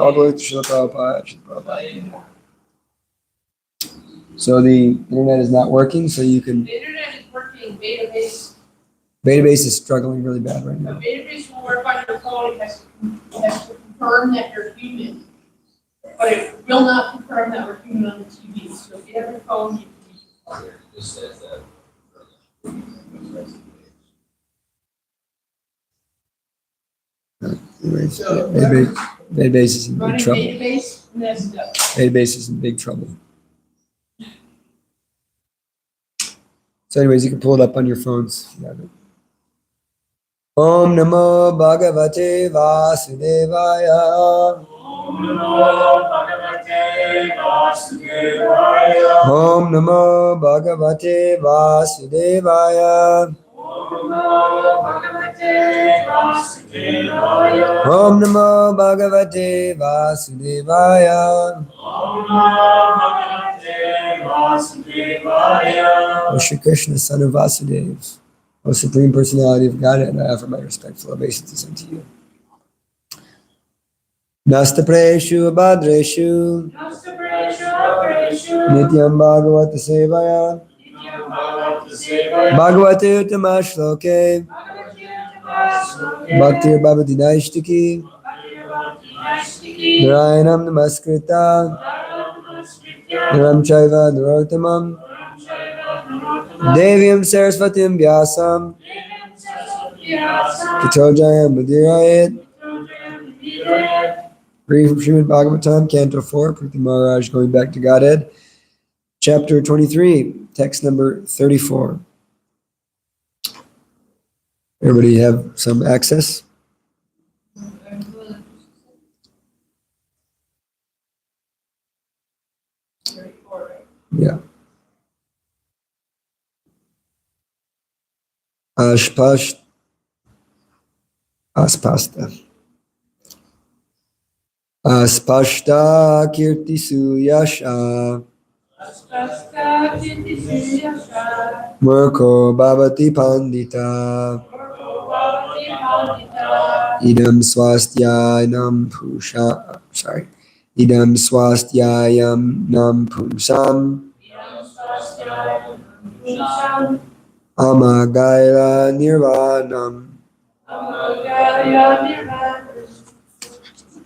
All the way to Srila Prabhupada. So the internet is not working, so you can. The internet is working. Database is struggling really bad right now. The database will work on your phone. It has to confirm that you're human. But it will not confirm that we're human on the TV. So if you have a phone, you can use your phone. It just says that. Database is in big Running trouble. database, and that's stuff. Database is in big trouble. So anyways, you can pull it up on your phones. Om Namo Bhagavate Vasudevaya. Om Namo Bhagavate Vasudevaya. Om Namo Bhagavate Vasudevaya. Om Namo Bhagavate Vasudevaya. Om Namo Bhagavate Vasudevaya. Om Namo Bhagavate Vasudevaya. O Shri Krishna, son of Vasudev, O Supreme Personality of Godhead, I offer my respectful obeisances unto you. Nasta Preshu Abhadreshu Nityam Bhagavata Sevaya Bhagavate Uttama Shloke Bhaktir Bhavati Naishtiki Narayanam Namaskrita Naram Chaiva Narotamam Devyam Sarasvatim Vyasam Tatojayam Mudirayat. Reading from Srimad Bhagavatam, Canto 4, Purti Maharaj going back to Godhead, Chapter 23, text number 34. Everybody have some access? Yeah. Aspasta. Aspashta kirtisu yasha Murko bhavati pandita Idam swastyayanam pusha Idam swastyayanam pusam Amagaila nirvanam.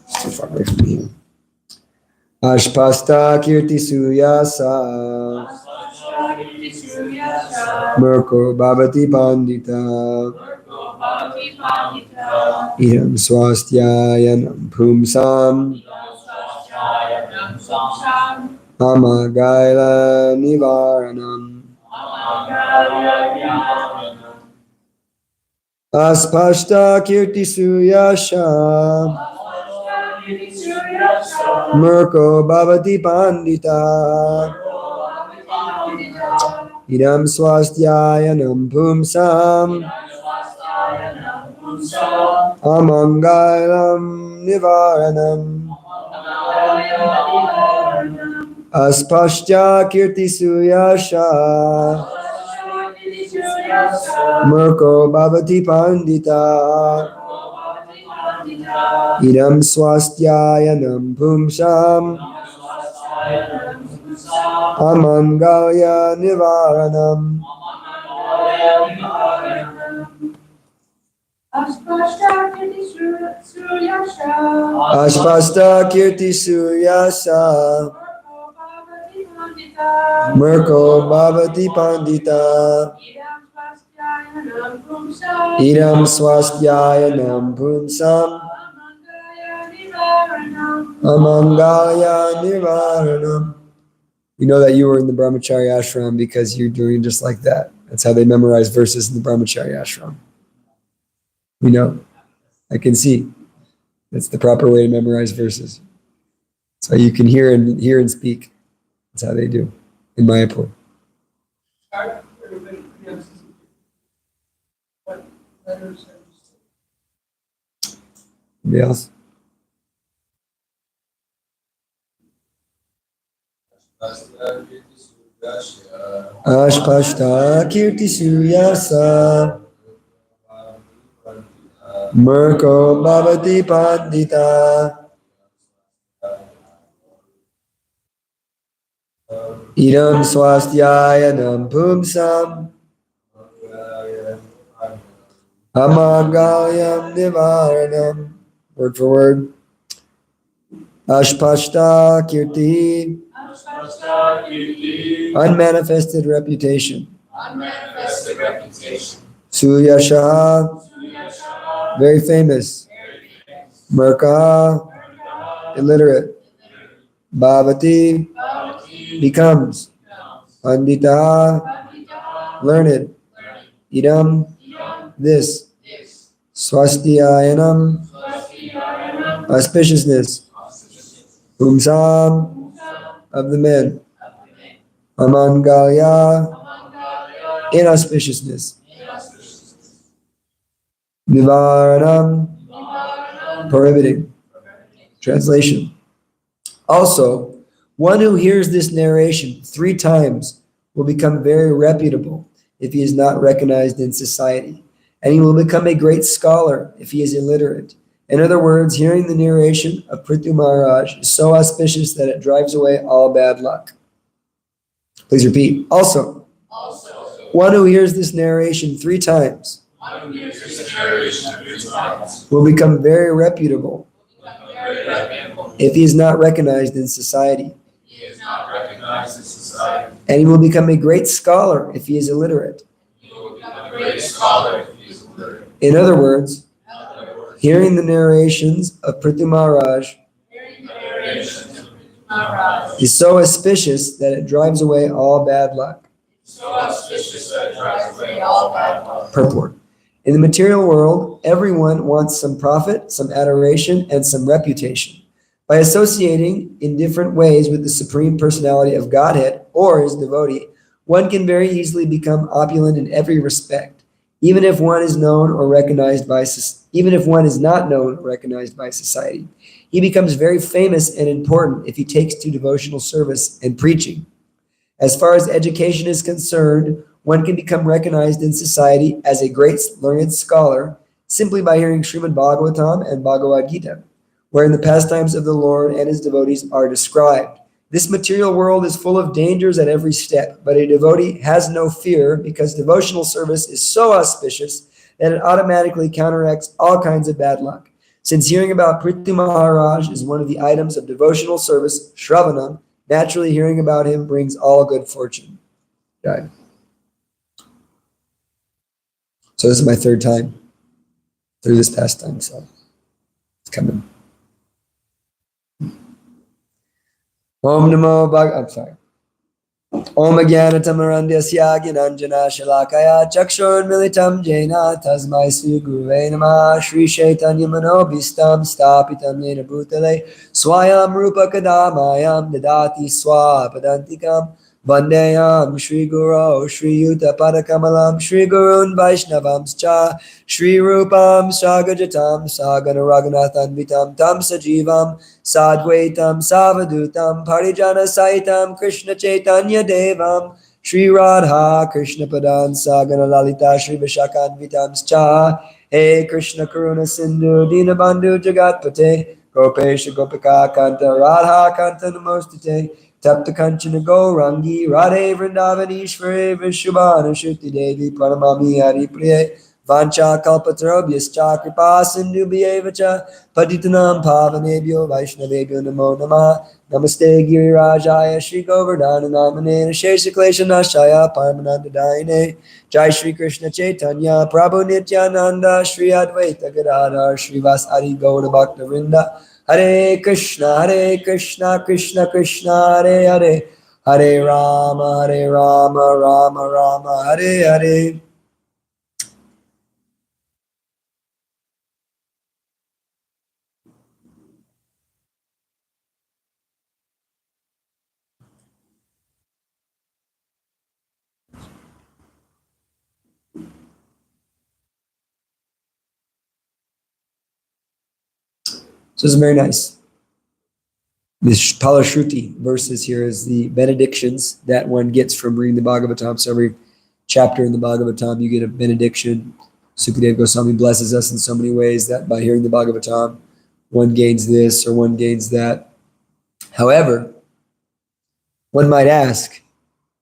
So far away from here. Ashpasta kirti suyasa Murko bhavati pandita Idam swastyayanam pumsam Amagaila nivaranam. Aspashta kirti suyasha Murko bhavati pandita Idam swastyayanam pumsam Amangailam nivaranam. Aspashta kirti suyasha Murko bhavati pandita Idam swastyayanam pumsam Amangalya nivaranam. Aspasta kirti suyasa Murko bhavati pandita Idam swastyayanam pumsam Amangalya nivaranam. You know that you were in the Brahmachari ashram because you're doing just like that. That's how they memorize verses in the Brahmachari ashram. You know, I can see. That's the proper way to memorize verses. So you can hear and speak. That's how they do in Mayapur. Anybody else? Ashpashta kirti suyasa Murko bhavati pandita Idam swastyayanam pumsam amangalyam nivaranam. Word for word. Ashpashta kirti, Ashpashta kirti, unmanifested reputation. unmanifested reputation. Suyasha, Suyasha, very famous. very famous. Murka, Murka, illiterate. Bhavati, bhavati, becomes. becomes. Pandita, Pandita, learned. learned. Idam, Idam, this. this. Swastyayanam, Swastyayanam, auspiciousness. auspiciousness. Pumsam, Pumsam, of the men. of the men. Amangalya, Amangalya, inauspiciousness. inauspiciousness. Nivaranam, Nivaranam, prohibiting. Translation. Also, one who hears this narration 3 times will become very reputable if he is not recognized in society, and he will become a great scholar if he is illiterate. In other words, hearing the narration of Prithu Maharaj is so auspicious that it drives away all bad luck. Please repeat. Also, one who hears this narration 3 times one who hears this narration 3 times will become very reputable become very reputable. if he is not recognized in society, He is not recognized in society. and he will become a great scholar if he is illiterate. He will become a great scholar if he is illiterate. In other words, In other words, hearing the narrations of Prithu Maharaj hearing the narrations of Maharaj is so auspicious that it drives away all bad luck. so auspicious that it drives away all bad luck. Purport. In the material world, everyone wants some profit, some adoration, and some reputation. By associating in different ways with the Supreme Personality of Godhead or his devotee, one can very easily become opulent in every respect, even if one is known or recognized by even if one is not known or recognized by society. He becomes very famous and important if he takes to devotional service and preaching. As far as education is concerned, one can become recognized in society as a great learned scholar simply by hearing Srimad Bhagavatam and Bhagavad Gita, wherein the pastimes of the Lord and his devotees are described. This material world is full of dangers at every step, but a devotee has no fear because devotional service is so auspicious that it automatically counteracts all kinds of bad luck. Since hearing about Prithu Maharaj is one of the items of devotional service, Shravanam, naturally hearing about him brings all good fortune. Okay. So this is my 3rd time through this pastime, so it's coming. Om Namo I'm sorry. Om Jnanatamurandhyasya Gyananjana Shalakaya Chakshur Militam Jena Tasmai Sri Guruve Namah Shri Chaitanya Manobhistam Stapitam Yena Bhutale Swayam Rupa Kadamayam Dadati Swapadantikam Vandeyam Shri Guru Shri Yuta Padakamalam Shri Gurun Vaishnavamscha Shri Rupam Sagajatam Sagana Raghunathan Vitam Tam Sajivam Sadvaitam Savadutam Parijana Saitam Krishna Chaitanya Devam Shri Radha Krishna Padan Sagana Lalita Shri Vishakan Vitamscha Hey Krishna Karuna Sindhu Dinabandhu Jagatpate Gopesha Gopika Kanta Radha Kanta Namostate Tapta Kanchana Gaurangi Radhe Vrindavanishvare Vishubhana Shuti Devi Pranamami Hari Priye Vancha kalpatarobhyascha kripa sindhubhyevacha patitanam pavanebhyo vaishnavebhyo namo namah namaste girirajaya shri govardhana namane sheshaklesha nashaya parmanandadayine jai shri krishna chaitanya prabhu nityananda shri advaita gadadhar shri vasari gaura bhakta vrinda hare krishna krishna krishna hare hare hare rama rama rama hare hare. So this is very nice. This Palashruti verses here is the benedictions that one gets from reading the Bhagavatam. So every chapter in the Bhagavatam, you get a benediction. Sukadeva Goswami blesses us in so many ways that by hearing the Bhagavatam, one gains this or one gains that. However, One might ask,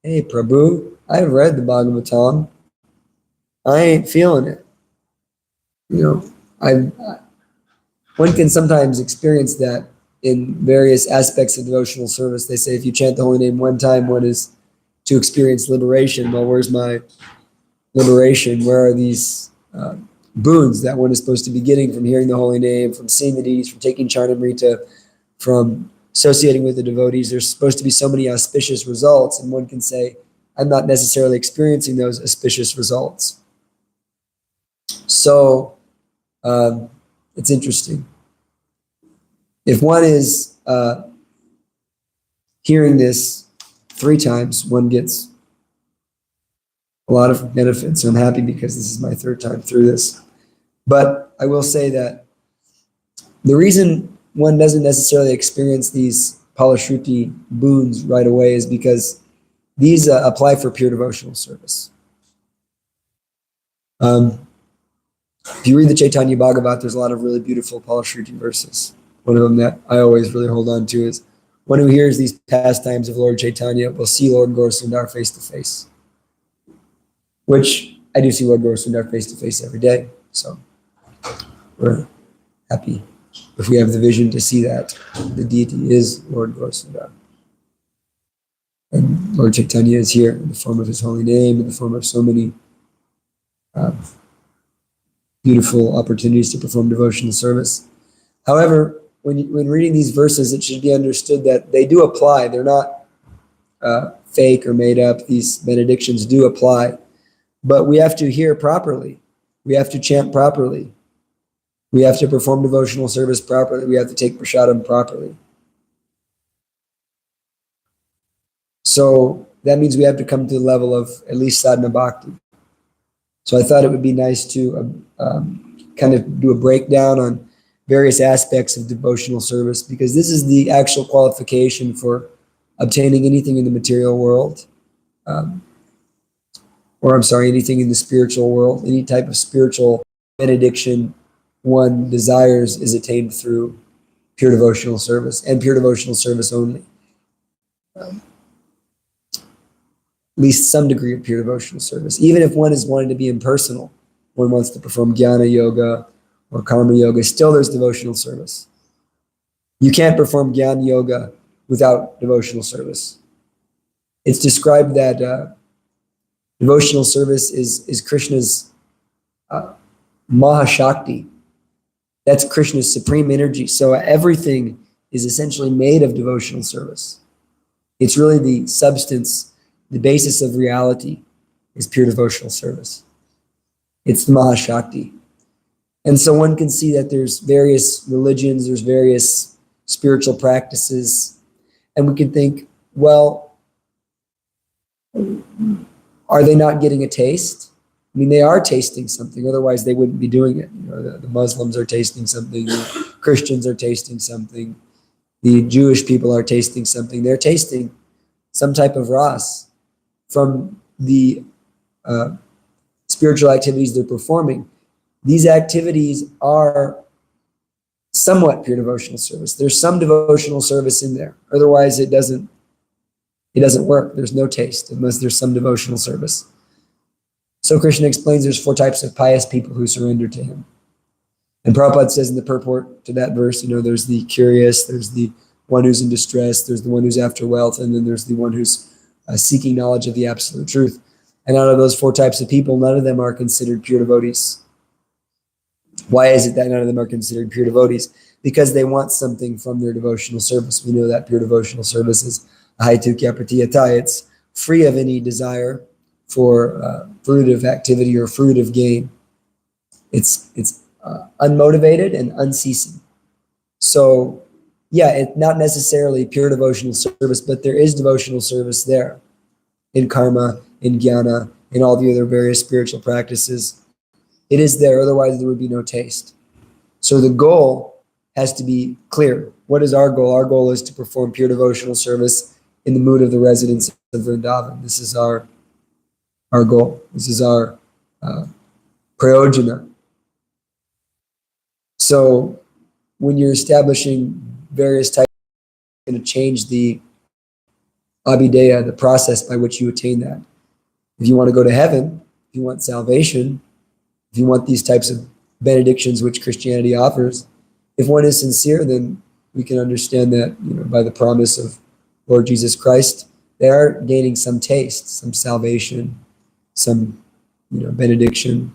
hey, Prabhu, I've read the Bhagavatam. I ain't feeling it. One can sometimes experience that in various aspects of devotional service. They say if you chant the holy name one time, one is to experience liberation. Well, where's my liberation? Where are these boons that one is supposed to be getting from hearing the holy name, from seeing the deities, from taking Charnamrita, from associating with the devotees? There's supposed to be so many auspicious results, and one can say, I'm not necessarily experiencing those auspicious results. So it's interesting. If one is hearing this 3 times, one gets a lot of benefits. I'm happy because this is my 3rd time through this. But I will say that the reason one doesn't necessarily experience these Palashruti boons right away is because these apply for pure devotional service. If you read the Chaitanya Bhagavat, there's a lot of really beautiful Palashruti verses. One of them that I always really hold on to is, one who hears these pastimes of Lord Chaitanya will see Lord Gaurasundar face to face. Which I do see Lord Gaurasundar face to face every day. So we're happy if we have the vision to see that the deity is Lord Gaurasundar. And Lord Chaitanya is here in the form of his holy name, in the form of so many beautiful opportunities to perform devotional service. However, when reading these verses, it should be understood that they do apply. They're not fake or made up. These benedictions do apply. But we have to hear properly. We have to chant properly. We have to perform devotional service properly. We have to take prasadam properly. So that means we have to come to the level of at least sadhana bhakti. So I thought it would be nice to kind of do a breakdown on various aspects of devotional service, because this is the actual qualification for obtaining anything in the material world, anything in the spiritual world. Any type of spiritual benediction one desires is attained through pure devotional service, and pure devotional service only. At least some degree of pure devotional service. Even if one is wanting to be impersonal, one wants to perform jnana yoga or karma yoga, still there's devotional service. You can't perform jnana yoga without devotional service. It's described that devotional service is Krishna's Mahashakti. That's Krishna's supreme energy. So everything is essentially made of devotional service. It's really the substance, the basis of reality is pure devotional service. It's the Mahashakti. And so one can see that there's various religions, there's various spiritual practices, and we can think, well, are they not getting a taste? I mean, they are tasting something, otherwise they wouldn't be doing it. The Muslims are tasting something, the Christians are tasting something, the Jewish people are tasting something. They're tasting some type of ras from the spiritual activities they're performing. These activities are somewhat pure devotional service. There's some devotional service in there. Otherwise, it doesn't work. There's no taste unless there's some devotional service. So Krishna explains there's 4 types of pious people who surrender to him. And Prabhupada says in the purport to that verse, there's the curious, there's the one who's in distress, there's the one who's after wealth, and then there's the one who's seeking knowledge of the absolute truth. And out of those 4 types of people, none of them are considered pure devotees. Why is it that none of them are considered pure devotees? Because they want something from their devotional service. We know that pure devotional service is ahaitukya pratiyata. It's free of any desire for fruitive activity or fruitive gain. It's unmotivated and unceasing. So, yeah, it's not necessarily pure devotional service, but there is devotional service there in karma, in jnana, in all the other various spiritual practices. It is there, otherwise there would be no taste. So the goal has to be clear. What is our goal? Our goal is to perform pure devotional service in the mood of the residents of Vrindavan. This is our goal. This is our prayojana. So when you're establishing various types, it's going to change the Abhideya, the process by which you attain that. If you want to go to heaven, if you want salvation, if you want these types of benedictions which Christianity offers, if one is sincere, then we can understand that, by the promise of Lord Jesus Christ, they are gaining some taste, some salvation, some, benediction.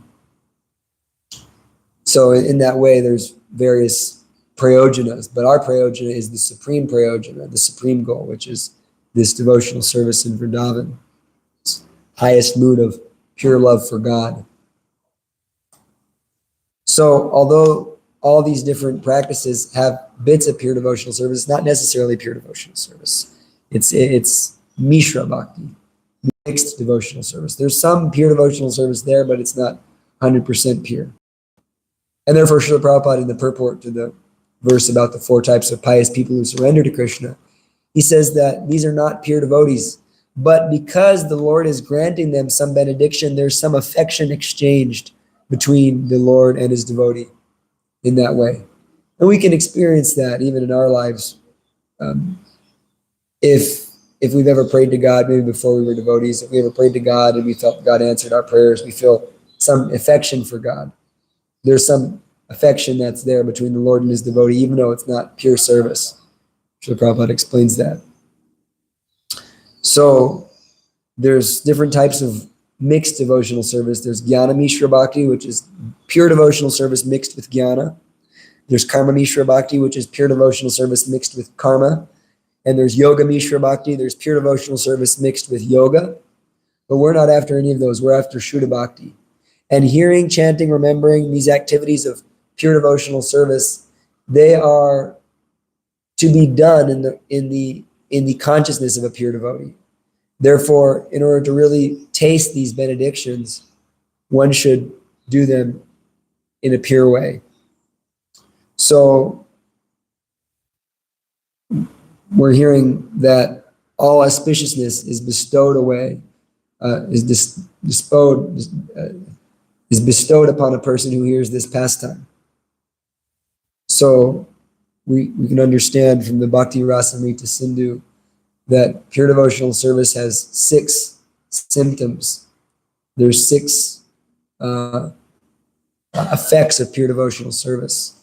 So in that way, there's various prayojanas, but our prayojana is the supreme prayojana, the supreme goal, which is this devotional service in Vrindavan, this highest mood of pure love for God. So although all these different practices have bits of pure devotional service, it's not necessarily pure devotional service. It's Mishra Bhakti, mixed devotional service. There's some pure devotional service there, but it's not 100% pure. And therefore, Srila Prabhupada, in the purport to the verse about the 4 types of pious people who surrender to Krishna, he says that these are not pure devotees, but because the Lord is granting them some benediction, there's some affection exchanged between the Lord and his devotee in that way. And we can experience that even in our lives. If we've ever prayed to God, maybe before we were devotees, if we ever prayed to God and we felt God answered our prayers, we feel some affection for God. There's some affection that's there between the Lord and his devotee, even though it's not pure service. Srila Prabhupada explains that. So there's different types of mixed devotional service. There's Jnana Mishra Bhakti, which is pure devotional service mixed with Jnana. There's Karma Mishra Bhakti, which is pure devotional service mixed with Karma. And there's Yoga Mishra Bhakti. There's pure devotional service mixed with Yoga. But we're not after any of those. We're after Shuddha Bhakti. And hearing, chanting, remembering these activities of pure devotional service, they are to be done in the consciousness of a pure devotee. Therefore, in order to really taste these benedictions, one should do them in a pure way. So we're hearing that all auspiciousness is bestowed away, is bestowed upon a person who hears this pastime. So we can understand from the Bhakti Rasamrita Sindhu that pure devotional service has 6 symptoms. There's 6 effects of pure devotional service.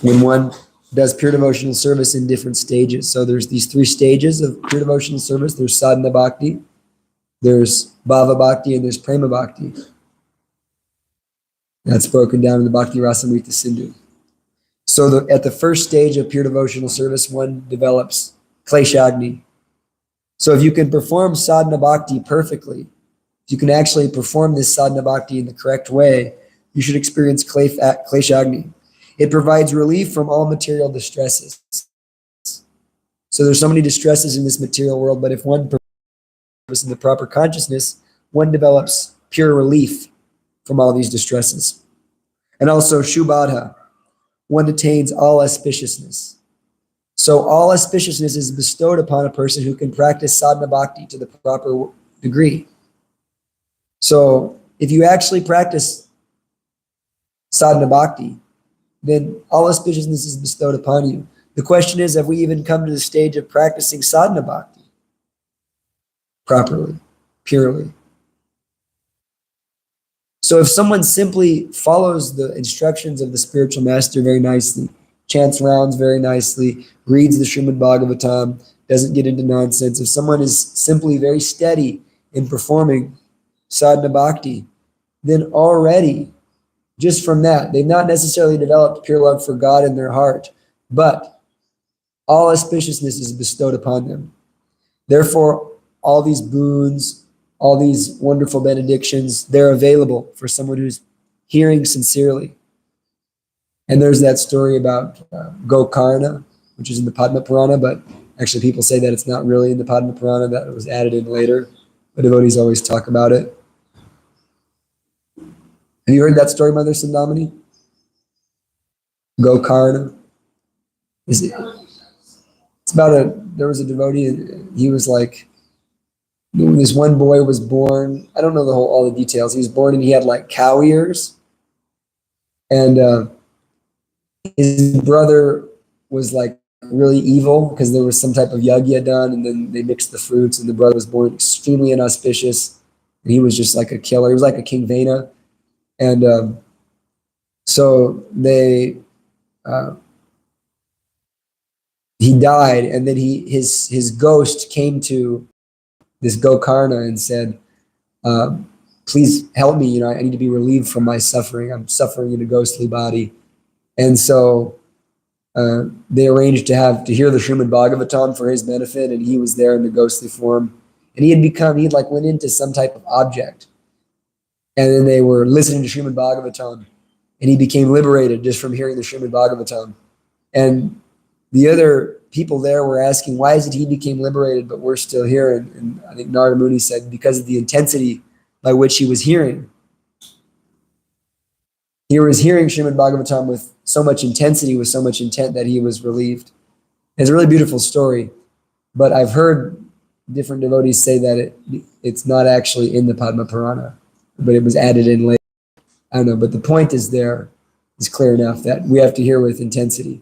When one does pure devotional service in different stages. So there's these 3 stages of pure devotional service. There's sadhana bhakti, there's bhava bhakti, and there's prema bhakti. That's broken down in the Bhakti Rasamrita Sindhu. So at the first stage of pure devotional service, one develops kleshagni. So if you can perform sadhana bhakti perfectly, if you can actually perform this sadhana bhakti in the correct way, you should experience kleshagni. It provides relief from all material distresses. So there's so many distresses in this material world, but if one performs in the proper consciousness, one develops pure relief from all these distresses. And also shubhadha, one attains all auspiciousness. So all auspiciousness is bestowed upon a person who can practice sadhana bhakti to the proper degree. So if you actually practice sadhana bhakti, then all auspiciousness is bestowed upon you. The question is, have we even come to the stage of practicing sadhana bhakti properly, purely? So if someone simply follows the instructions of the spiritual master very nicely, chants rounds very nicely, reads the Srimad Bhagavatam, doesn't get into nonsense, if someone is simply very steady in performing sadhana bhakti, then already, just from that, they've not necessarily developed pure love for God in their heart, but all auspiciousness is bestowed upon them. Therefore, all these boons, all these wonderful benedictions, they're available for someone who's hearing sincerely. And there's that story about Gauranga, which is in the Padma Purana, but actually people say that it's not really in the Padma Purana, that it was added in later. But devotees always talk about it. Have you heard that story, Mother Sundamani? Gauranga? It's about there was a devotee, and he was like, when this one boy was born, I don't know all the details. He was born and he had like cow ears. And his brother was like really evil because there was some type of yagya done, and then they mixed the fruits, and the brother was born extremely inauspicious, and he was just like a killer. He was like a King Vena, and so they he died, and then his ghost came to this Gokarna and said, please help me, I need to be relieved from my suffering. I'm suffering in a ghostly body. And so they arranged to hear the Srimad Bhagavatam for his benefit, and he was there in the ghostly form. And he went into some type of object. And then they were listening to Srimad Bhagavatam, and he became liberated just from hearing the Srimad Bhagavatam. And the other people there were asking, why is it he became liberated, but we're still here? And I think Narada Muni said, because of the intensity by which he was hearing. He was hearing Srimad Bhagavatam with so much intensity, with so much intent, that he was relieved. It's a really beautiful story, but I've heard different devotees say that it's not actually in the Padma Purana, but it was added in later. I don't know, but the point is clear enough that we have to hear with intensity.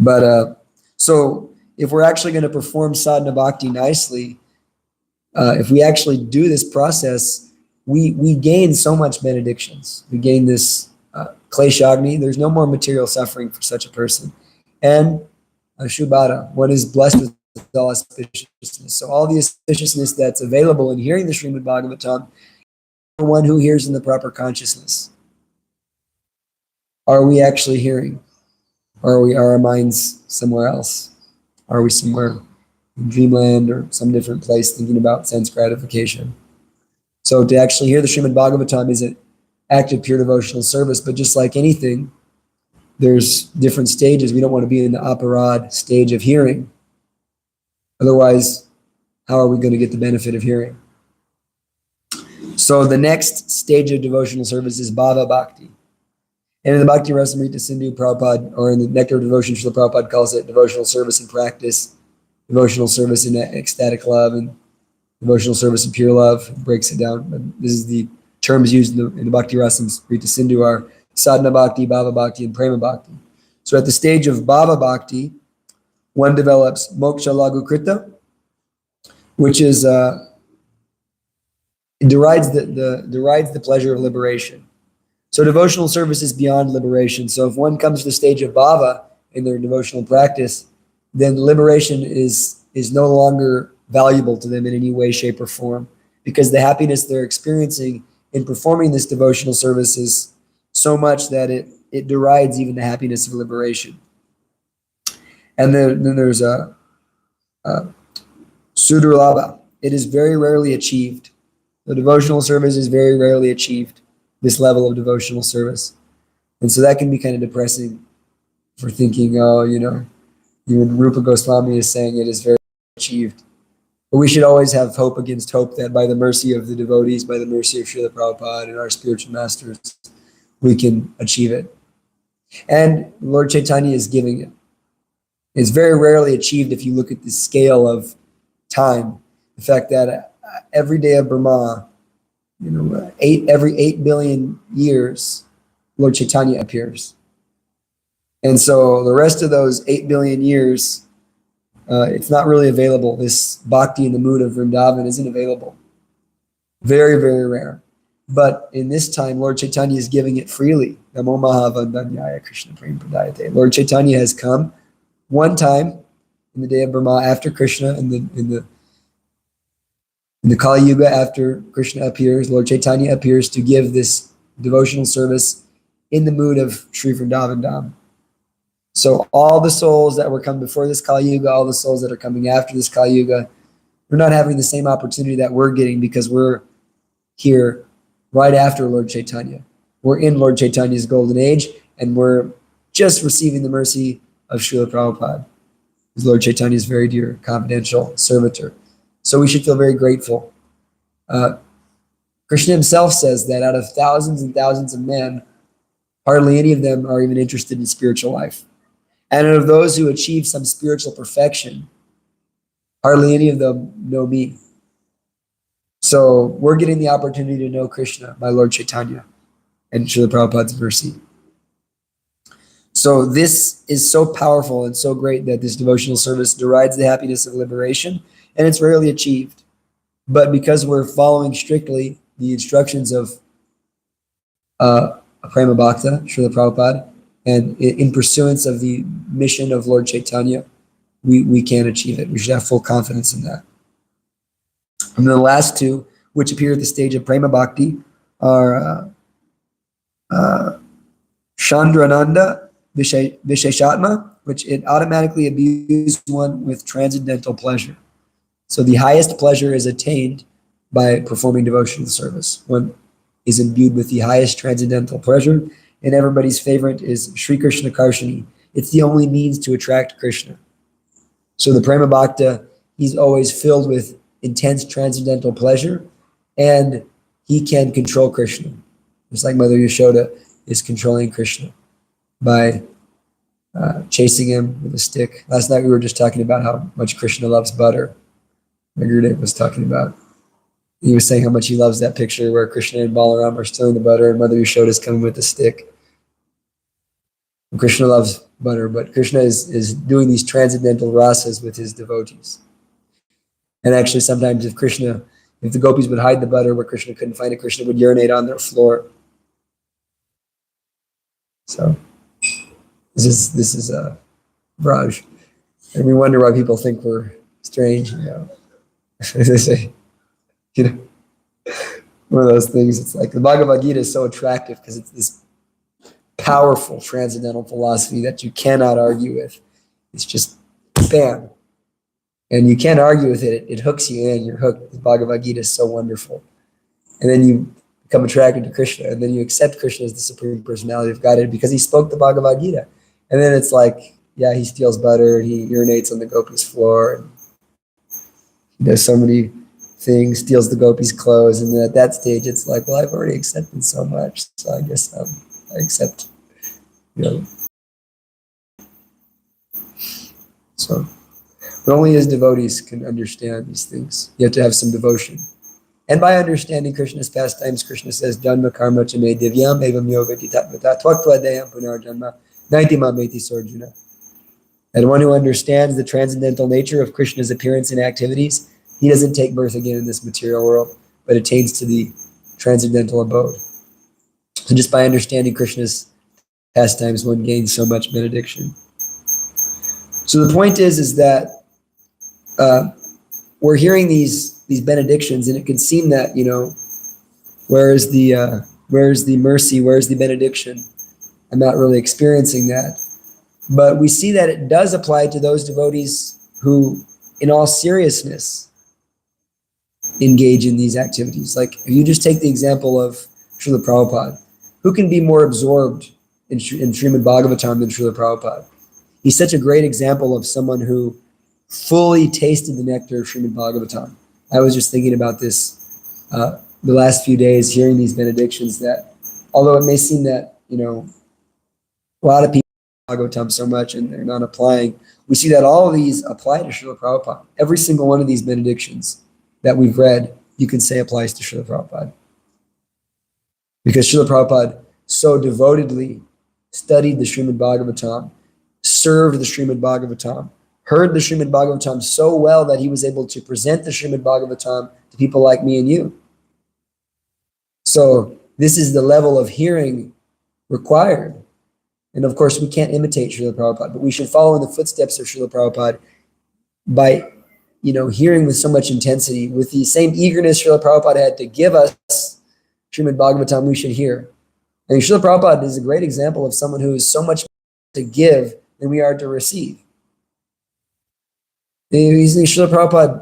But so if we're actually going to perform sadhana bhakti nicely, if we actually do this process, we gain so much benedictions. We gain this kleshagni. There's no more material suffering for such a person. And shubhara, one is blessed with all auspiciousness. So all the auspiciousness that's available in hearing the Srimad Bhagavatam, for one who hears in the proper consciousness. Are we actually hearing? Or are our minds somewhere else? Are we somewhere in dreamland or some different place thinking about sense gratification? So to actually hear the Srimad Bhagavatam is an act of pure devotional service, but just like anything, there's different stages. We don't want to be in the aparad stage of hearing. Otherwise, how are we going to get the benefit of hearing? So the next stage of devotional service is bhava bhakti. And in the Bhakti Rasamrita Sindhu, Prabhupada, or in the Nectar of Devotion, Srila Prabhupada calls it devotional service in practice, devotional service in ecstatic love, and devotional service in pure love. It breaks it down. But this is the terms used in the Bhakti Rasamrita Sindhu are sadhana bhakti, bhava bhakti, and prema bhakti. So at the stage of bhava bhakti, one develops moksha lagu krita, which is derides the pleasure of liberation. So devotional service is beyond liberation. So if one comes to the stage of bhava in their devotional practice, then liberation is no longer valuable to them in any way, shape, or form, because the happiness they're experiencing in performing this devotional service is so much that it derides even the happiness of liberation. And then there's a sudurlabha. It is very rarely achieved. The devotional service is very rarely achieved, this level of devotional service. And so that can be kind of depressing for thinking, even Rupa Goswami is saying it is very achieved. But we should always have hope against hope that by the mercy of the devotees, by the mercy of Srila Prabhupada and our spiritual masters, we can achieve it. And Lord Chaitanya is giving it. It's very rarely achieved if you look at the scale of time. The fact that every day of Brahma, every 8 billion years, Lord Chaitanya appears. And so the rest of those 8 billion years, it's not really available. This bhakti in the mood of Vrindavan isn't available. Very, very rare. But in this time, Lord Chaitanya is giving it freely. Namo Mahavandanyaya Krishna Prem Pradayate. Lord Chaitanya has come one time in the day of Brahma after Krishna, in the Kali Yuga after Krishna appears. Lord Chaitanya appears to give this devotional service in the mood of Sri Vrindavan Dham. So all the souls that were coming before this Kali Yuga, all the souls that are coming after this Kali Yuga, we're not having the same opportunity that we're getting because we're here right after Lord Chaitanya. We're in Lord Chaitanya's golden age, and we're just receiving the mercy of Srila Prabhupada, because Lord Chaitanya is very dear, confidential servitor. So we should feel very grateful. Krishna himself says that out of thousands and thousands of men, hardly any of them are even interested in spiritual life. And out of those who achieve some spiritual perfection, hardly any of them know me. So we're getting the opportunity to know Krishna by Lord Chaitanya and Srila Prabhupada's mercy. So this is so powerful and so great that this devotional service derides the happiness of liberation, and it's rarely achieved. But because we're following strictly the instructions of Prema Bhakta, Srila Prabhupada, and in pursuance of the mission of Lord Chaitanya, we can achieve it. We should have full confidence in that. And the last two, which appear at the stage of Prema Bhakti, are Chandrananda Visheshatma, which it automatically imbues one with transcendental pleasure. So the highest pleasure is attained by performing devotional service. One is imbued with the highest transcendental pleasure, and everybody's favorite is Sri Krishna Karshani. It's the only means to attract Krishna. So the Prema Bhakta, he's always filled with intense transcendental pleasure, and he can control Krishna. Just like Mother Yashoda is controlling Krishna by chasing him with a stick. Last night we were just talking about how much Krishna loves butter. Gurudev was talking about. He was saying how much he loves that picture where Krishna and Balaram are stealing the butter and Mother Yashoda is coming with a stick. And Krishna loves butter, but Krishna is doing these transcendental rasas with his devotees. And actually sometimes if the gopis would hide the butter where Krishna couldn't find it, Krishna would urinate on their floor. So this is a Raj. And we wonder why people think we're strange, As they say, one of those things. It's like the Bhagavad Gita is so attractive because it's this powerful transcendental philosophy that you cannot argue with. It's just bam. And you can't argue with it. It hooks you in. You're hooked. The Bhagavad Gita is so wonderful. And then you become attracted to Krishna. And then you accept Krishna as the Supreme Personality of Godhead because he spoke the Bhagavad Gita. And then it's like, yeah, he steals butter. He urinates on the gopis' floor. And he does so many things, steals the gopis' clothes. And then at that stage, it's like, well, I've already accepted so much. So I guess I accept, So, but only as devotees can understand these things. You have to have some devotion. And by understanding Krishna's pastimes, Krishna says, Janma karma cha me divyam evam yogati tatvata tvaktva deyam punarjanma naitima meti sorjuna. And one who understands the transcendental nature of Krishna's appearance and activities, he doesn't take birth again in this material world, but attains to the transcendental abode. So just by understanding Krishna's pastimes, one gains so much benediction. So the point is that we're hearing these benedictions, and it can seem that, where's the mercy, where's the benediction? I'm not really experiencing that. But we see that it does apply to those devotees who, in all seriousness, engage in these activities. Like, if you just take the example of Srila Prabhupada, who can be more absorbed in Srimad Bhagavatam than Srila Prabhupada? He's such a great example of someone who fully tasted the nectar of Srimad Bhagavatam. I was just thinking about this the last few days, hearing these benedictions, that although it may seem that, a lot of people Bhagavatam so much and they're not applying, we see that all of these apply to Srila Prabhupada. Every single one of these benedictions that we've read, you can say applies to Srila Prabhupada. Because Srila Prabhupada so devotedly studied the Srimad Bhagavatam, served the Srimad Bhagavatam, heard the Srimad Bhagavatam so well that he was able to present the Srimad Bhagavatam to people like me and you. So this is the level of hearing required. And of course, we can't imitate Srila Prabhupada, but we should follow in the footsteps of Srila Prabhupada by, hearing with so much intensity, with the same eagerness Srila Prabhupada had to give us Srimad Bhagavatam, we should hear. And Srila Prabhupada is a great example of someone who is so much to give than we are to receive. Srila Prabhupada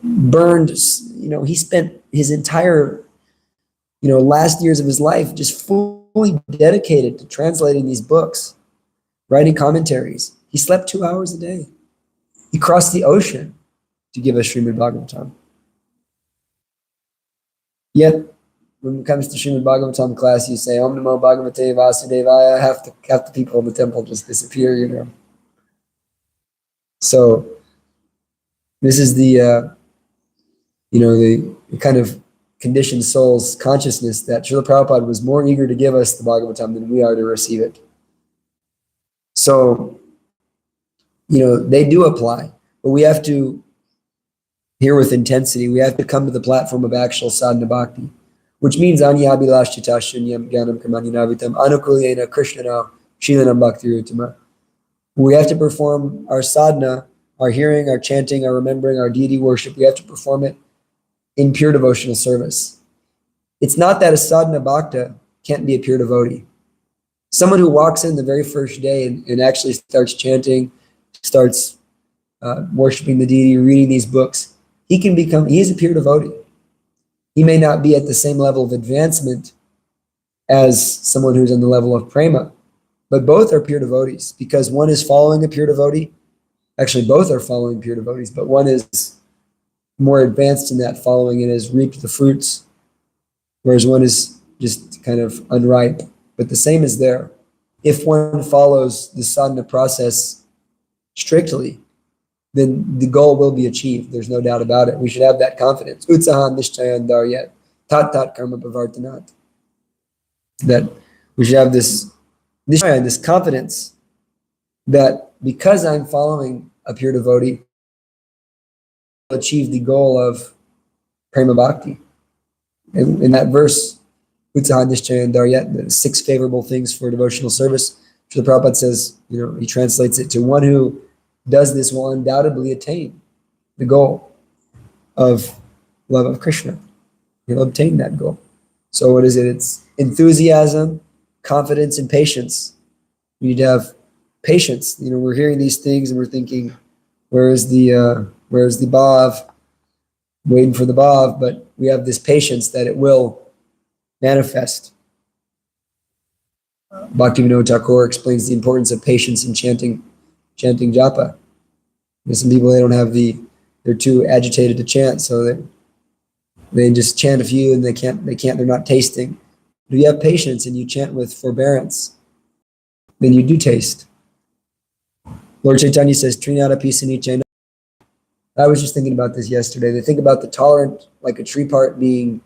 burned, he spent his entire, last years of his life just fully dedicated to translating these books, writing commentaries. He slept 2 hours a day. He crossed the ocean to give us Srimad Bhagavatam. Yet, when it comes to Srimad Bhagavatam class, you say, Om Namo Bhagavate Vasudevaya, half the people in the temple just disappear, So, this is the kind of conditioned soul's consciousness that Srila Prabhupada was more eager to give us the Bhagavatam than we are to receive it. So, they do apply, but we have to hear with intensity. We have to come to the platform of actual sadhana bhakti, which means anyabhilashchita shunyam jnanam kamanyanavitam anukulyena krishnana shilanam bhakti utama. We have to perform our sadhana, our hearing, our chanting, our remembering, our deity worship. We have to perform it in pure devotional service. It's not that a sadhana bhakta can't be a pure devotee. Someone who walks in the very first day and actually starts chanting, starts worshiping the deity, reading these books, he's a pure devotee. He may not be at the same level of advancement as someone who's on the level of prema, but both are pure devotees, because one is following a pure devotee. Actually, both are following pure devotees, but one is more advanced in that following and has reaped the fruits, whereas one is just kind of unripe. But the same is there. If one follows the sadhana process strictly, then the goal will be achieved. There's no doubt about it. We should have that confidence. Utsahan nishchayan daryat, tat tat karma pavartanat. That we should have this confidence that because I'm following a pure devotee, I'll achieve the goal of prema bhakti. In that verse, Utsahan nishchayan daryat, the 6 favorable things for devotional service, the Prabhupada says, he translates it to one who does this will undoubtedly attain the goal of love of Krishna. He'll obtain that goal. So what is it? It's enthusiasm, confidence, and patience. We need to have patience. We're hearing these things and we're thinking, where's the bhav? Waiting for the bhav, but we have this patience that it will manifest. Bhaktivinoda Thakur explains the importance of patience in chanting japa. There's some people, they're too agitated to chant, so they just chant a few and they're not tasting. If you have patience and you chant with forbearance, then you do taste. Lord Chaitanya says, Trinata Pisani Chaina. I was just thinking about this yesterday. They think about the tolerant, like a tree part being,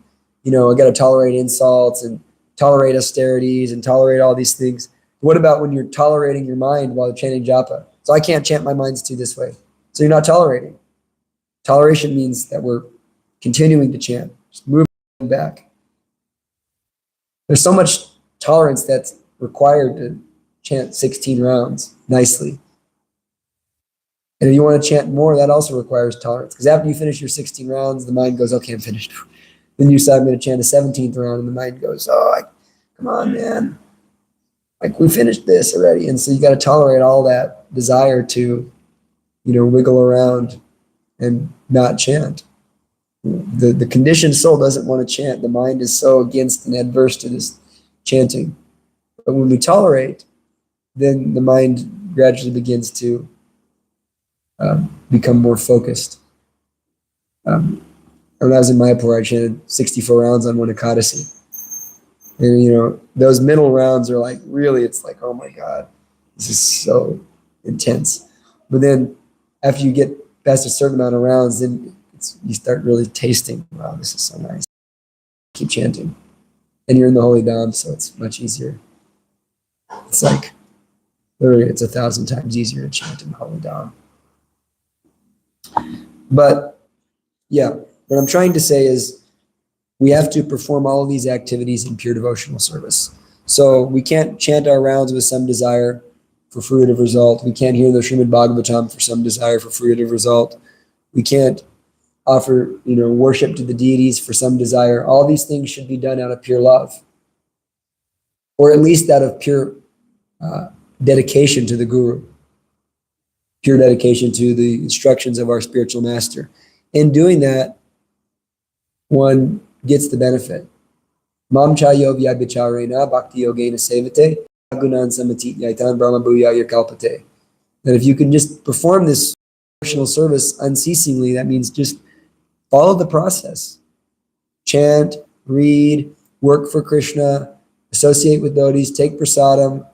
I got to tolerate insults and tolerate austerities and tolerate all these things. What about when you're tolerating your mind while chanting japa? So I can't chant my minds to this way. So you're not tolerating. Toleration means that we're continuing to chant, just moving back. There's so much tolerance that's required to chant 16 rounds nicely. And if you want to chant more, that also requires tolerance. Because after you finish your 16 rounds, the mind goes, okay, I'm finished. Then you decide I'm going to chant a 17th round, and the mind goes, come on, man. We finished this already. And so you got to tolerate all that desire to, wiggle around and not chant. The conditioned soul doesn't want to chant. The mind is so against and adverse to this chanting. But when we tolerate, then the mind gradually begins to become more focused. When I was in Mayapur, I chanted 64 rounds on one Ekadasi. And, those middle rounds are really, it's oh my God, this is so intense. But then after you get past a certain amount of rounds, then you start really tasting, wow, this is so nice. Keep chanting. And you're in the Holy Dham, so it's much easier. It's literally, it's 1,000 times easier to chant in the Holy Dham. But yeah, what I'm trying to say is we have to perform all of these activities in pure devotional service. So we can't chant our rounds with some desire for fruitive result. We can't hear the Srimad Bhagavatam for some desire for fruitive result. We can't offer, worship to the deities for some desire. All these things should be done out of pure love, or at least out of pure dedication to the Guru, pure dedication to the instructions of our spiritual master. In doing that, one gets the benefit. Mam chayo vyabhicharena bhakti yogena sevate gunan samati yaitan brahma bhuya yakalpate. That if you can just perform this devotional service unceasingly, that means just follow the process. Chant, read, work for Krishna, associate with devotees, take prasadam,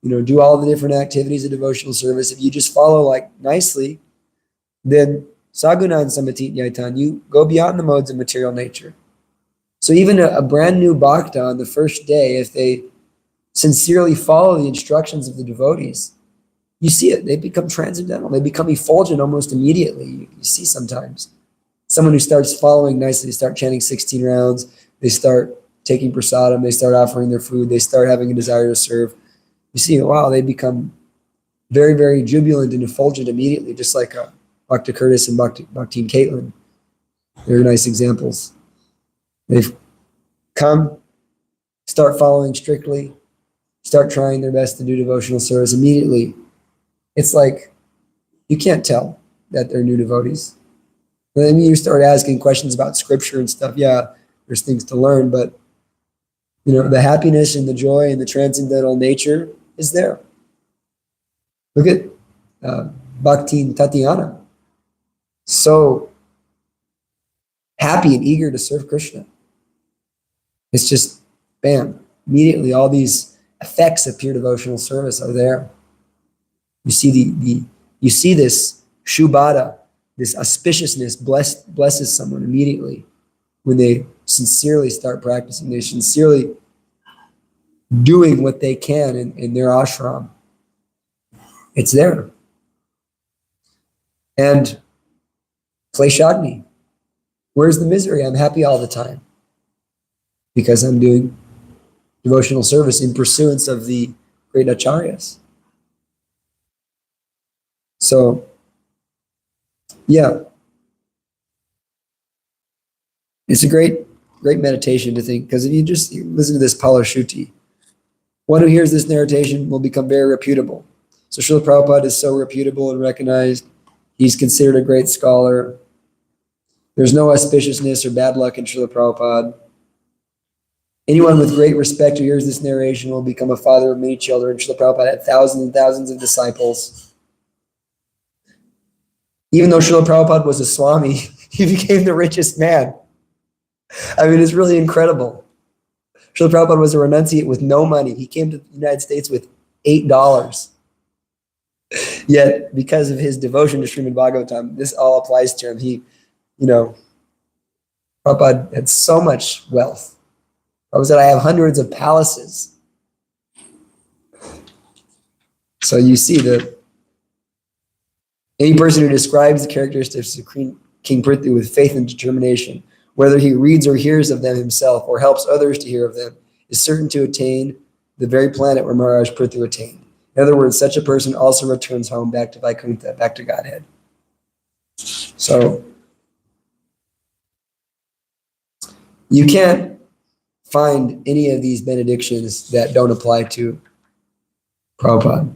do all the different activities of devotional service. If you just follow nicely, then sagunan samati yaitan, you go beyond the modes of material nature. So even a brand new bhakta on the first day, if they sincerely follow the instructions of the devotees, You see it. They become transcendental. They become effulgent almost immediately. You see sometimes someone who starts following nicely, they start chanting 16 rounds, they start taking prasadam, they start offering their food, they start having a desire to serve. You see, wow, they become very, very jubilant and effulgent immediately, just like Bhakti Curtis and Bhakti and Caitlin. They're nice examples. They've come, start following strictly, start trying their best to do devotional service immediately. It's like you can't tell that they're new devotees. And then you start asking questions about scripture and stuff. Yeah, there's things to learn, but the happiness and the joy and the transcendental nature is there. Look at Bhakti and Tatiana. So happy and eager to serve Krishna. It's just, bam, immediately all these effects of pure devotional service are there. You see you see this shubhada, this auspiciousness blesses someone immediately when they sincerely start practicing. They sincerely doing what they can in their ashram. It's there. And kleshagni, where's the misery? I'm happy all the time because I'm doing devotional service in pursuance of the great acharyas. So, yeah, it's a great meditation to think, because if you just listen to this Palashuti, one who hears this narration will become very reputable. So Srila Prabhupada is so reputable and recognized. He's considered a great scholar. There's no auspiciousness or bad luck in Srila Prabhupada. Anyone with great respect who hears this narration will become a father of many children. Srila Prabhupada had thousands and thousands of disciples. Even though Srila Prabhupada was a Swami, he became the richest man. I mean, it's really incredible. Srila Prabhupada was a renunciate with no money. He came to the United States with $8. Yet, because of his devotion to Srimad Bhagavatam, this all applies to him. Prabhupada had so much wealth. Prabhupada said, I have hundreds of palaces. So you see that any person who describes the characteristics of King Prithvi with faith and determination, whether he reads or hears of them himself or helps others to hear of them, is certain to attain the very planet where Maharaj Prithvi attained. In other words, such a person also returns home back to Vaikuntha, back to Godhead. So you can't find any of these benedictions that don't apply to Prabhupada.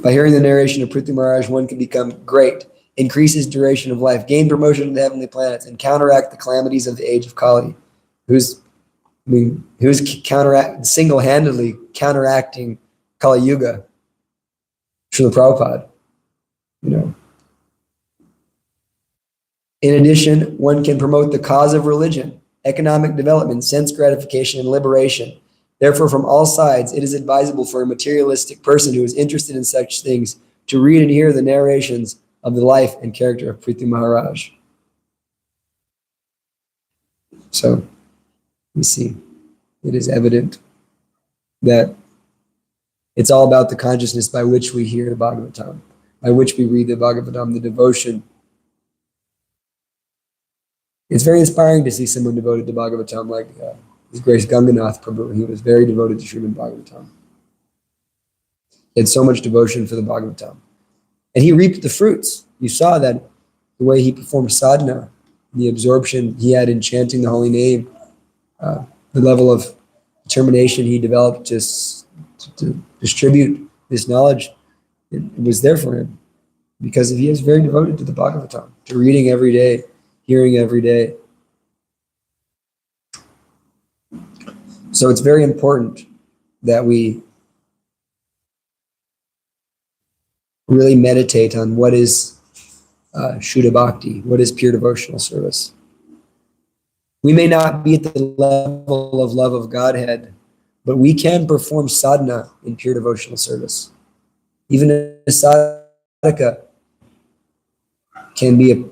By hearing the narration of Prithvi Maharaj, one can become great, increase his duration of life, gain promotion to the heavenly planets, and counteract the calamities of the age of Kali. Who's single-handedly counteracting Kali Yuga? Srila Prabhupada. In addition, one can promote the cause of religion, economic development, sense gratification, and liberation. Therefore, from all sides, it is advisable for a materialistic person who is interested in such things to read and hear the narrations of the life and character of Prithvi Maharaj. So, we see, it is evident that it's all about the consciousness by which we hear the Bhagavatam, by which we read the Bhagavatam, the devotion. It's very inspiring to see someone devoted to Bhagavatam like His Grace Ganganath Prabhu. He was very devoted to Srimad Bhagavatam. He had so much devotion for the Bhagavatam. And he reaped the fruits. You saw that the way he performed sadhana, the absorption he had in chanting the holy name, the level of determination he developed to distribute this knowledge, it was there for him because he is very devoted to the Bhagavatam, to reading every day, hearing every day. So it's very important that we really meditate on what is Shuddha Bhakti, what is pure devotional service. We may not be at the level of love of Godhead, but we can perform sadhana in pure devotional service. Even a sadhaka can be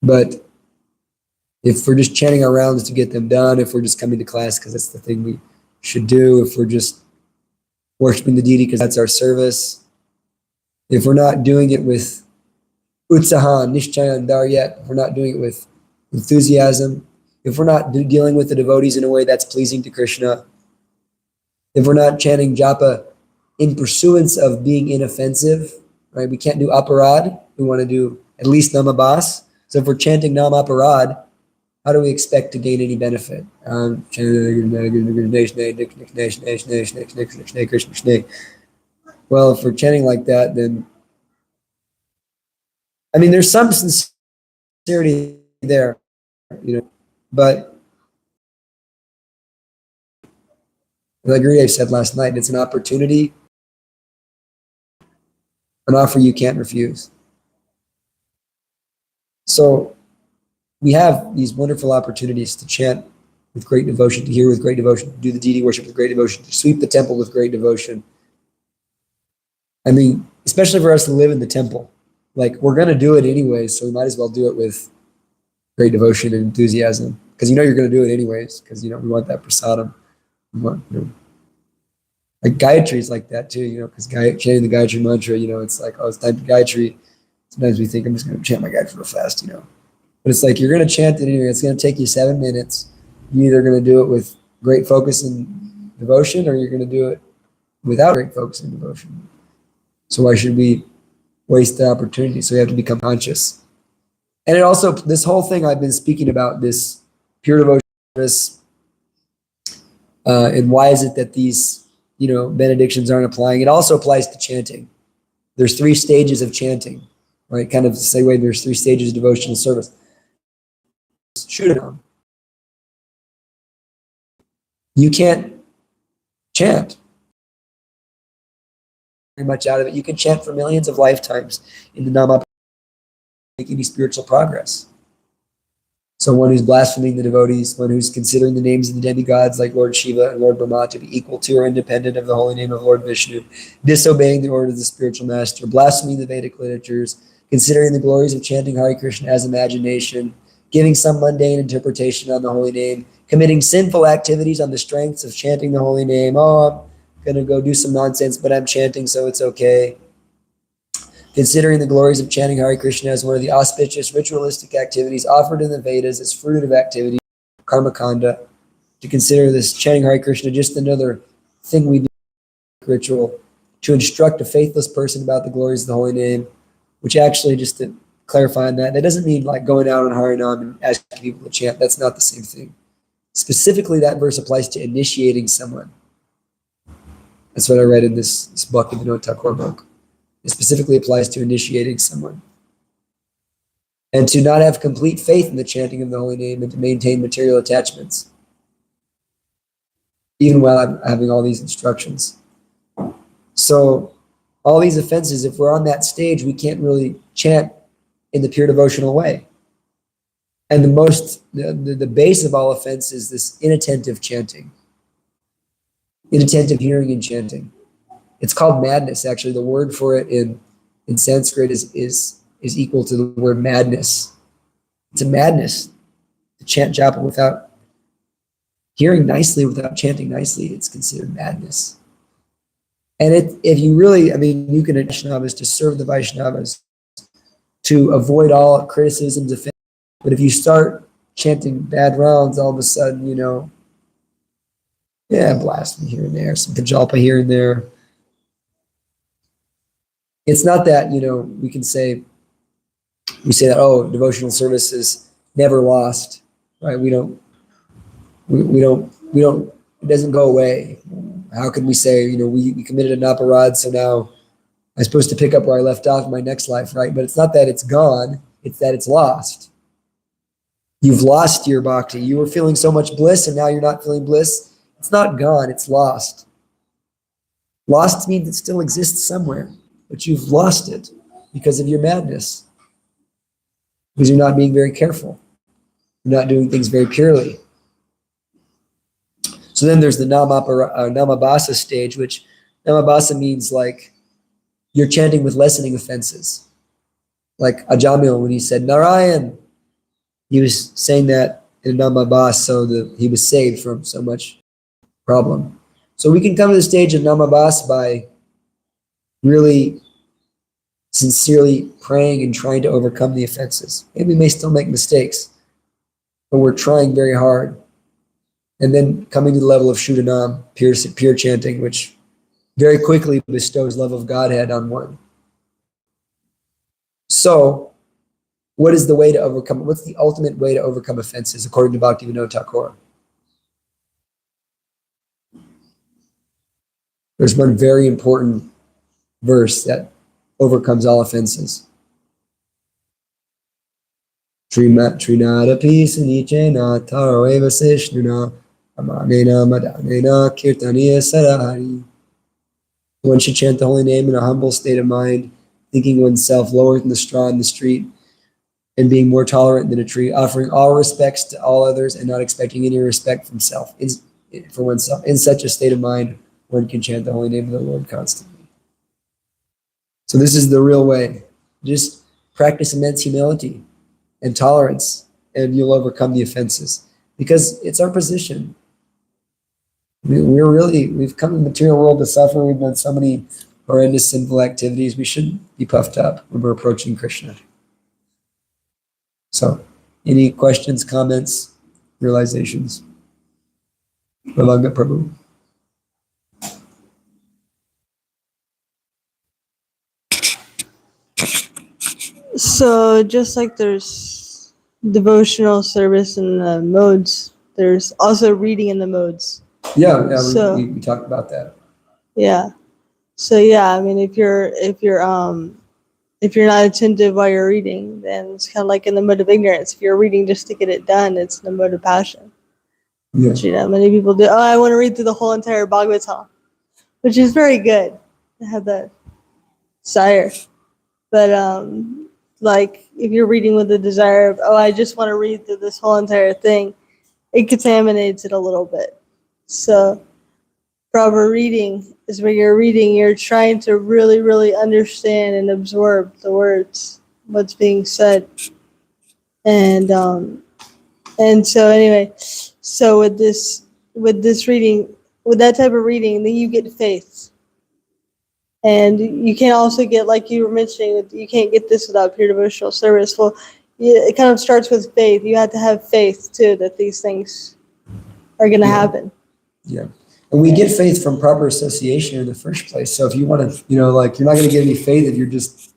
but If we're just chanting our rounds to get them done, if we're just coming to class because that's the thing we should do, if we're just worshiping the deity because that's our service, if we're not doing it with utsahan, nishchayan, daryat, if we're not doing it with enthusiasm, if we're not dealing with the devotees in a way that's pleasing to Krishna, if we're not chanting japa in pursuance of being inoffensive, right? We can't do aparad. We want to do at least namabas. So if we're chanting nam aparad, how do we expect to gain any benefit? Well, if we're chanting like that, then I mean, there's some sincerity there, but like Gurudev said last night, it's an opportunity, an offer you can't refuse. So we have these wonderful opportunities to chant with great devotion, to hear with great devotion, to do the deity worship with great devotion, to sweep the temple with great devotion. I mean, especially for us to live in the temple, like we're going to do it anyways, so we might as well do it with great devotion and enthusiasm, because you're going to do it anyways, because we want that prasadam. Like Gayatri is like that too, because chanting the Gayatri mantra, it's like, oh, it's time to Gayatri. Sometimes we think I'm just going to chant my Gayatri real fast, But it's like, you're going to chant it anyway. It's going to take you 7 minutes. You're either going to do it with great focus and devotion, or you're going to do it without great focus and devotion. So why should we waste the opportunity? So we have to become conscious. And it also, this whole thing I've been speaking about, this pure devotion, and why is it that these, benedictions aren't applying? It also applies to chanting. There's 3 stages of chanting, right? Kind of the same way there's 3 stages of devotional service. Shuddhanam. You can't chant very much out of it. You can chant for millions of lifetimes in the Nama, make any spiritual progress. So one who's blaspheming the devotees, one who's considering the names of the demigods like Lord Shiva and Lord Brahma to be equal to or independent of the holy name of Lord Vishnu, disobeying the order of the spiritual master, blaspheming the Vedic literatures, considering the glories of chanting Hare Krishna as imagination, giving some mundane interpretation on the holy name, committing sinful activities on the strengths of chanting the holy name. Oh, I'm going to go do some nonsense, but I'm chanting, so it's okay. Considering the glories of chanting Hare Krishna as one of the auspicious ritualistic activities offered in the Vedas as fruitive activity, karma kanda, to consider this chanting Hare Krishna just another thing we do, ritual, to instruct a faithless person about the glories of the holy name, which actually, just to clarify on that doesn't mean like going out on Harinam and asking people to chant. That's not the same thing. Specifically, that verse applies to initiating someone. That's what I read in this book, in the Vinod Thakur book. It specifically applies to initiating someone. And to not have complete faith in the chanting of the holy name and to maintain material attachments, even while I'm having all these instructions. So all these offenses, if we're on that stage, we can't really chant in the pure devotional way. And the base of all offense is this inattentive chanting, inattentive hearing and chanting. It's called madness, actually. The word for it in Sanskrit is equal to the word madness. It's a madness to chant japa without hearing nicely, without chanting nicely. It's considered madness. And if you really, you can Vaishnavas to serve the Vaishnavas, to avoid all criticisms, offense. But if you start chanting bad rounds, all of a sudden, blasphemy here and there, some pajalpa here and there. It's not that, we say that, oh, devotional service is never lost, right? We don't, it doesn't go away. How can we say, we committed an aparad, so now I'm supposed to pick up where I left off in my next life, right? But it's not that it's gone, it's that it's lost. You've lost your bhakti. You were feeling so much bliss and now you're not feeling bliss. It's not gone, it's lost. Lost means it still exists somewhere, but you've lost it because of your madness. Because you're not being very careful. You're not doing things very purely. So then there's the namabasa stage, which namabasa means like you're chanting with lessening offenses. Like Ajamil, when he said, Narayan, he was saying that in Namabas so that he was saved from so much problem. So we can come to the stage of Namabas by really sincerely praying and trying to overcome the offenses. And we may still make mistakes, but we're trying very hard. And then coming to the level of Shuddhanam, pure chanting, which very quickly bestows love of Godhead on one. So, what is the way to overcome? What's the ultimate way to overcome offenses, according to Bhaktivinoda Thakur? There's one very important verse that overcomes all offenses. Trinada Pisanichena Taroeva Sishnuna Amanena Madanena Kirtanesvara. One should chant the holy name in a humble state of mind, thinking oneself lower than the straw in the street, and being more tolerant than a tree, offering all respects to all others and not expecting any respect from self for oneself. In such a state of mind, one can chant the holy name of the Lord constantly. So this is the real way. Just practice immense humility and tolerance, and you'll overcome the offenses. Because it's our position. We've come to the material world to suffer. We've done so many horrendous sinful activities. We shouldn't be puffed up when we're approaching Krishna. So, any questions, comments, realizations? Gauranga Prabhu. So just like there's devotional service in the modes, there's also reading in the modes. Yeah, So- we talked about that. Yeah. So yeah, I mean, if you're not attentive while you're reading, then it's kind of like in the mode of ignorance. If you're reading just to get it done, it's in the mode of passion. Yeah. Which, many people do. Oh, I want to read through the whole entire Bhagavatam, which is very good. I have that desire, but like if you're reading with the desire of, oh, I just want to read through this whole entire thing, it contaminates it a little bit. So proper reading is where you're trying to really, really understand and absorb the words, what's being said. And so anyway, so with this reading, with that type of reading, then you get faith. And you can also get, like you were mentioning, you can't get this without pure devotional service. Well, it kind of starts with faith. You have to have faith too that these things are going to happen. Yeah. And we get faith from proper association in the first place. So if you want to, you're not going to get any faith if you're just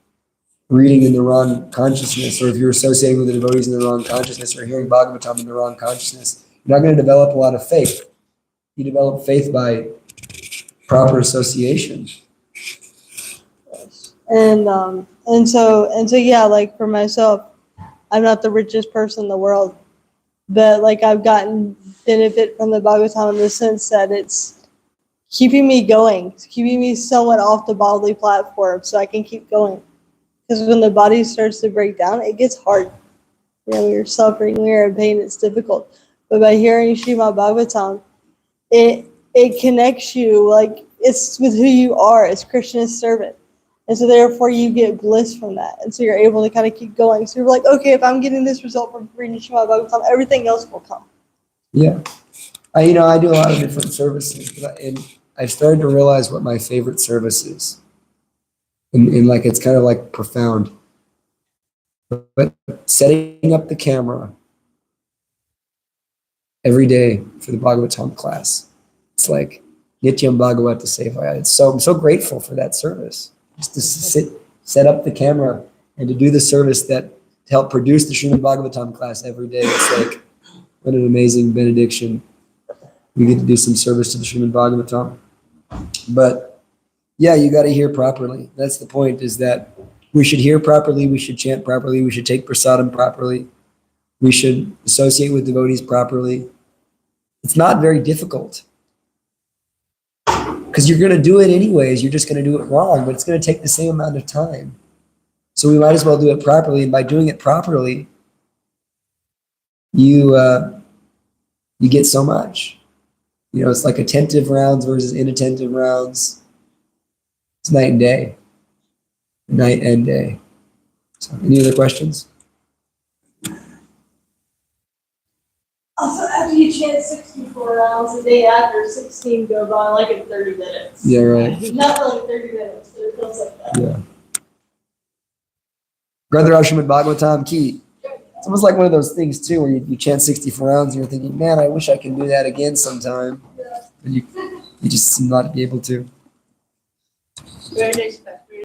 reading in the wrong consciousness, or if you're associating with the devotees in the wrong consciousness, or hearing Bhagavatam in the wrong consciousness. You're not going to develop a lot of faith. You develop faith by proper association. And so yeah, like for myself, I'm not the richest person in the world, but like I've gotten benefit from the Bhagavatam in the sense that it's keeping me going, it's keeping me somewhat off the bodily platform so I can keep going. Because when the body starts to break down, it gets hard. When you're suffering, when you're in pain, it's difficult. But by hearing Srimad Bhagavatam, it connects you, like it's with who you are as Krishna's servant. And so therefore you get bliss from that. And so you're able to kind of keep going. So you're like, okay, if I'm getting this result from reading Srimad Bhagavatam, everything else will come. Yeah. I do a lot of different services, and I've started to realize what my favorite service is. And like, it's kind of like profound. But setting up the camera every day for the Bhagavatam class, it's like Nityam Bhagavata Sevaya. I'm so grateful for that service. Just to set up the camera and to do the service to help produce the Srimad Bhagavatam class every day. It's like, what an amazing benediction. We get to do some service to the Srimad Bhagavatam. But yeah, you got to hear properly. That's the point, is that we should hear properly, we should chant properly, we should take prasadam properly, we should associate with devotees properly. It's not very difficult, because you're going to do it anyways. You're just going to do it wrong, but it's going to take the same amount of time. So we might as well do it properly. And by doing it properly, you get so much. It's like attentive rounds versus inattentive rounds. It's night and day. Night and day. So any other questions? Also, after you chant 64 rounds, the day after 16 go by like in 30 minutes. Yeah, right. Not for like 30 minutes, but it feels like that. Yeah. Brother Srimad Bhagavatam Ki. It's almost like one of those things too, where you chant 64 rounds and you're thinking, man, I wish I can do that again sometime. But you just seem not to be able to. Very nice.